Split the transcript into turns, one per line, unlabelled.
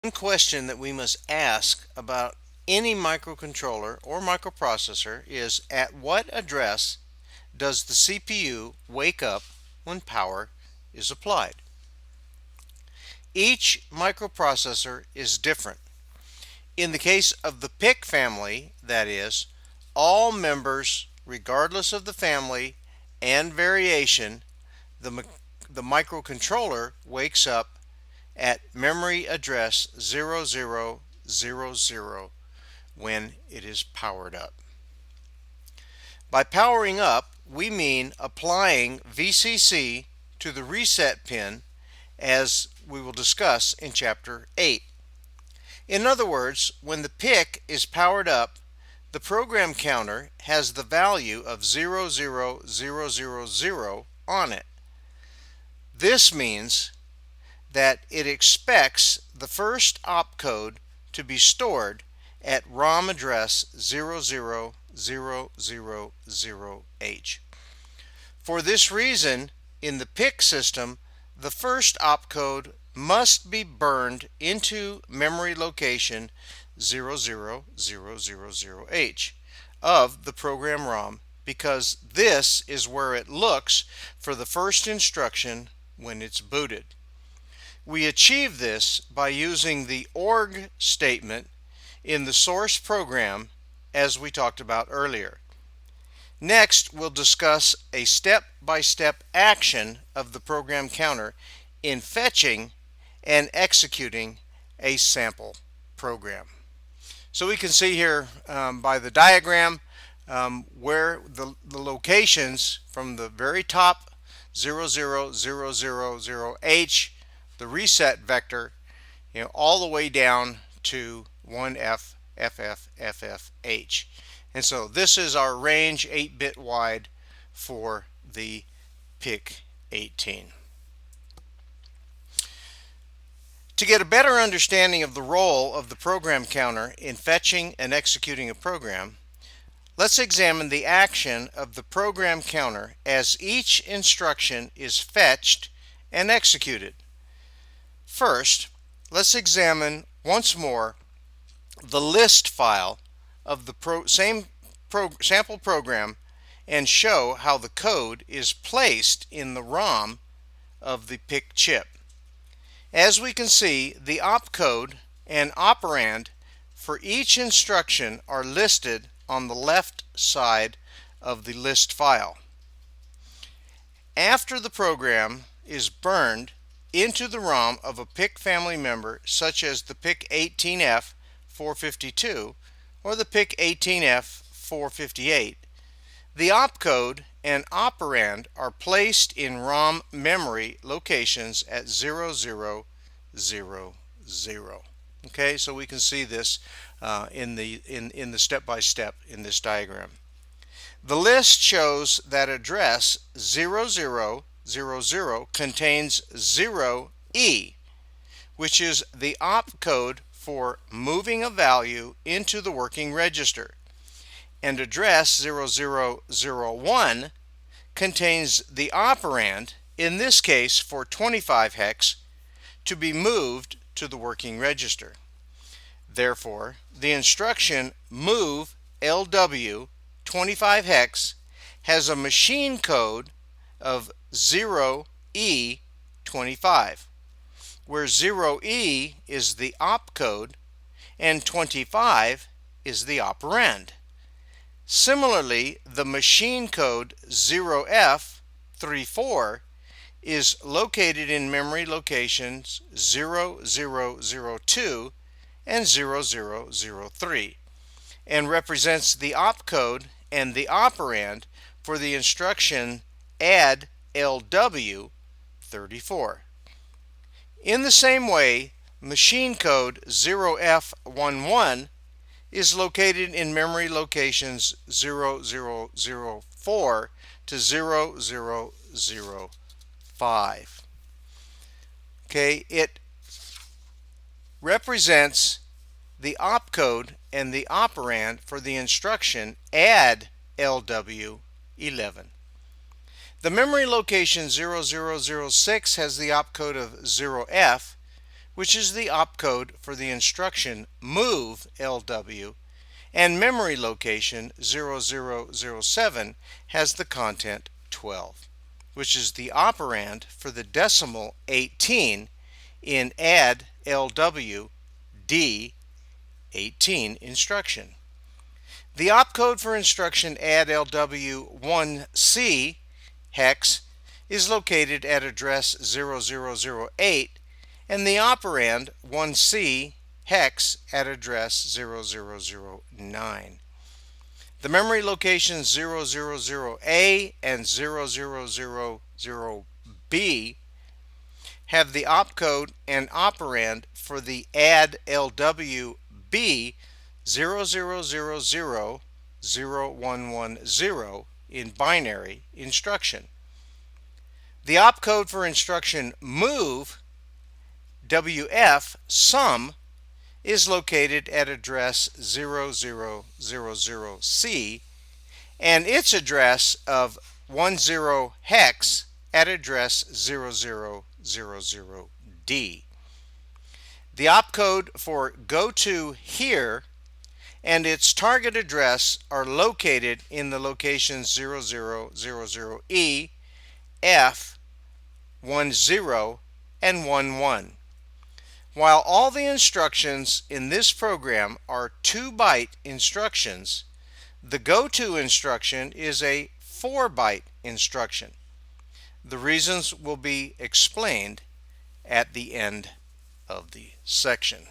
One question that we must ask about any microcontroller or microprocessor is, at what address does the CPU wake up when power is applied? Each microprocessor is different. In the case of the PIC family, that is, all members, regardless of the family and variation, the microcontroller wakes up at memory address 0000 when it is powered up. By powering up, we mean applying VCC to the reset pin, as we will discuss in Chapter 8. In other words, when the PIC is powered up, the program counter has the value of 00000 on it. This means that it expects the first opcode to be stored at ROM address 00000H. For this reason, in the PIC system, the first opcode must be burned into memory location 00000H of the program ROM, because this is where it looks for the first instruction when it's booted. We achieve this by using the ORG statement in the source program, as we talked about earlier. Next, we'll discuss a step-by-step action of the program counter in fetching and executing a sample program. So we can see here by the diagram where the locations from the very top 00000H, the reset vector, all the way down to 1FFFFH. And so this is our range 8-bit wide for the PIC-18. To get a better understanding of the role of the program counter in fetching and executing a program, let's examine the action of the program counter as each instruction is fetched and executed. First, let's examine once more the list file of the sample program and show how the code is placed in the ROM of the PIC chip. As we can see, the opcode and operand for each instruction are listed on the left side of the list file. After the program is burned into the ROM of a PIC family member, such as the PIC-18F-452 or the PIC-18F-458, the opcode and operand are placed in ROM memory locations at 0000. Okay, so we can see this in the step-by-step in this diagram. The list shows that address 0000 contains 0E, which is the opcode for moving a value into the working register, and address 0001 contains the operand, in this case for 25 hex, to be moved to the working register. Therefore, the instruction move LW 25 hex has a machine code of 0E25, where 0E is the opcode and 25 is the operand. Similarly, the machine code 0F34 is located in memory locations 0002 and 0003 and represents the opcode and the operand for the instruction add LW34. In the same way, machine code 0F11 is located in memory locations 0004 to 0005. Okay, it represents the opcode and the operand for the instruction add LW11. The memory location 0006 has the opcode of 0F, which is the opcode for the instruction move LW, and memory location 0007 has the content 12, which is the operand for the decimal 18 in add LW D18 instruction. The opcode for instruction add LW1C hex is located at address 0008, and the operand 1C hex at address 0009. The memory locations 000A and 0000B have the opcode and operand for the add LWB 00000110 in binary instruction. The opcode for instruction move WF sum is located at address 0000C and its address of 10 hex at address 0000D. The opcode for go to here and its target address are located in the locations 0000E, F, 10, and 11. While all the instructions in this program are 2-byte instructions, the go-to instruction is a 4-byte instruction. The reasons will be explained at the end of the section.